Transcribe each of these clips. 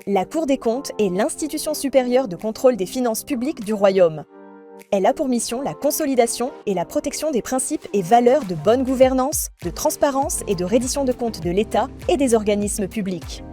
La Cour des comptes est l'institution supérieure de contrôle des finances publiques du Royaume. Elle a pour mission la consolidation et la protection des principes et valeurs de bonne gouvernance, de transparence et de reddition de comptes de l'État et des organismes publics.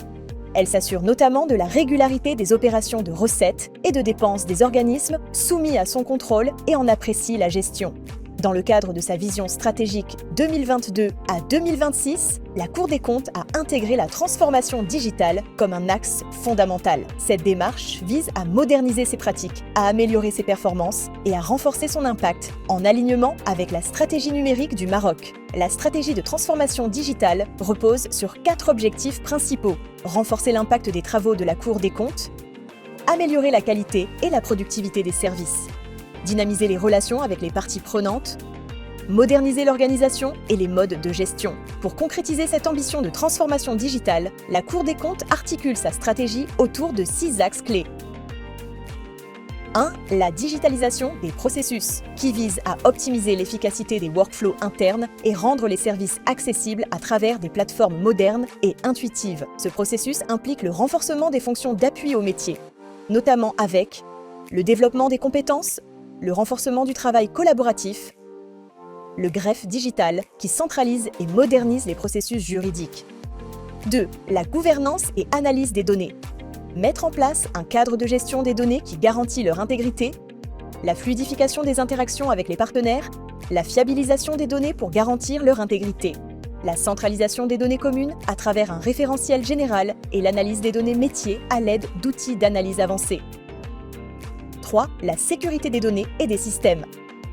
Elle s'assure notamment de la régularité des opérations de recettes et de dépenses des organismes soumis à son contrôle et en apprécie la gestion. Dans le cadre de sa vision stratégique 2022 à 2026, la Cour des comptes a intégré la transformation digitale comme un axe fondamental. Cette démarche vise à moderniser ses pratiques, à améliorer ses performances et à renforcer son impact en alignement avec la stratégie numérique du Maroc. La stratégie de transformation digitale repose sur 4 objectifs principaux: renforcer l'impact des travaux de la Cour des comptes, améliorer la qualité et la productivité des services, dynamiser les relations avec les parties prenantes, moderniser l'organisation et les modes de gestion. Pour concrétiser cette ambition de transformation digitale, la Cour des comptes articule sa stratégie autour de 6 axes clés. 1. La digitalisation des processus, qui vise à optimiser l'efficacité des workflows internes et rendre les services accessibles à travers des plateformes modernes et intuitives. Ce processus implique le renforcement des fonctions d'appui au métier, notamment avec le développement des compétences, le renforcement du travail collaboratif, le greffe digital qui centralise et modernise les processus juridiques. 2. La gouvernance et analyse des données. Mettre en place un cadre de gestion des données qui garantit leur intégrité, la fluidification des interactions avec les partenaires, la fiabilisation des données pour garantir leur intégrité, la centralisation des données communes à travers un référentiel général et l'analyse des données métiers à l'aide d'outils d'analyse avancés. 3. La sécurité des données et des systèmes.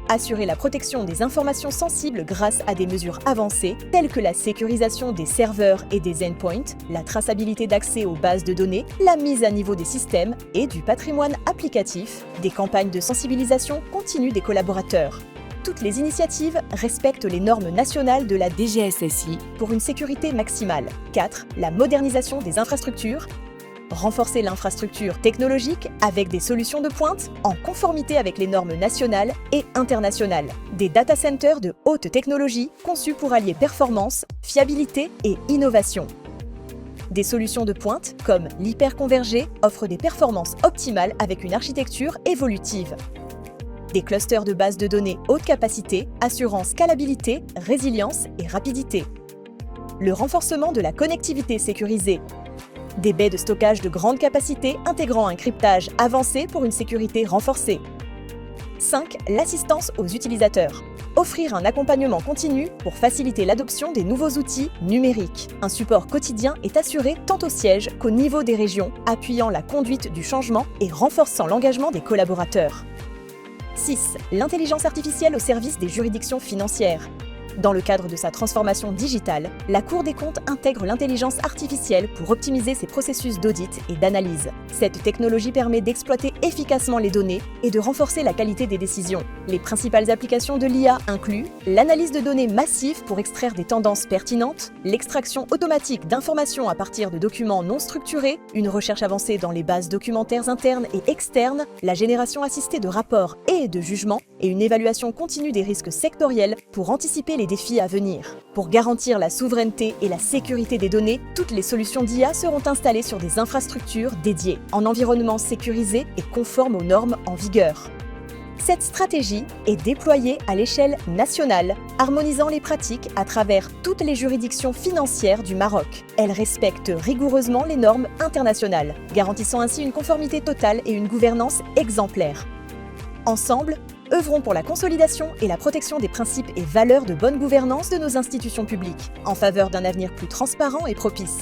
Assurer la protection des informations sensibles grâce à des mesures avancées telles que la sécurisation des serveurs et des endpoints, la traçabilité d'accès aux bases de données, la mise à niveau des systèmes et du patrimoine applicatif, des campagnes de sensibilisation continue des collaborateurs. Toutes les initiatives respectent les normes nationales de la DGSSI pour une sécurité maximale. 4. La modernisation des infrastructures. Renforcer l'infrastructure technologique avec des solutions de pointe en conformité avec les normes nationales et internationales. Des data centers de haute technologie conçus pour allier performance, fiabilité et innovation. Des solutions de pointe comme l'hyperconvergé offrent des performances optimales avec une architecture évolutive. Des clusters de bases de données haute capacité assurant scalabilité, résilience et rapidité. Le renforcement de la connectivité sécurisée. Des baies de stockage de grande capacité intégrant un cryptage avancé pour une sécurité renforcée. 5. L'assistance aux utilisateurs. Offrir un accompagnement continu pour faciliter l'adoption des nouveaux outils numériques. Un support quotidien est assuré tant au siège qu'au niveau des régions, appuyant la conduite du changement et renforçant l'engagement des collaborateurs. 6. L'intelligence artificielle au service des juridictions financières. Dans le cadre de sa transformation digitale, la Cour des comptes intègre l'intelligence artificielle pour optimiser ses processus d'audit et d'analyse. Cette technologie permet d'exploiter efficacement les données et de renforcer la qualité des décisions. Les principales applications de l'IA incluent l'analyse de données massives pour extraire des tendances pertinentes, l'extraction automatique d'informations à partir de documents non structurés, une recherche avancée dans les bases documentaires internes et externes, la génération assistée de rapports et de jugements, et une évaluation continue des risques sectoriels pour anticiper les défis à venir. Pour garantir la souveraineté et la sécurité des données, toutes les solutions d'IA seront installées sur des infrastructures dédiées, en environnement sécurisé et conforme aux normes en vigueur. Cette stratégie est déployée à l'échelle nationale, harmonisant les pratiques à travers toutes les juridictions financières du Maroc. Elle respecte rigoureusement les normes internationales, garantissant ainsi une conformité totale et une gouvernance exemplaire. Ensemble, œuvrons pour la consolidation et la protection des principes et valeurs de bonne gouvernance de nos institutions publiques, en faveur d'un avenir plus transparent et propice.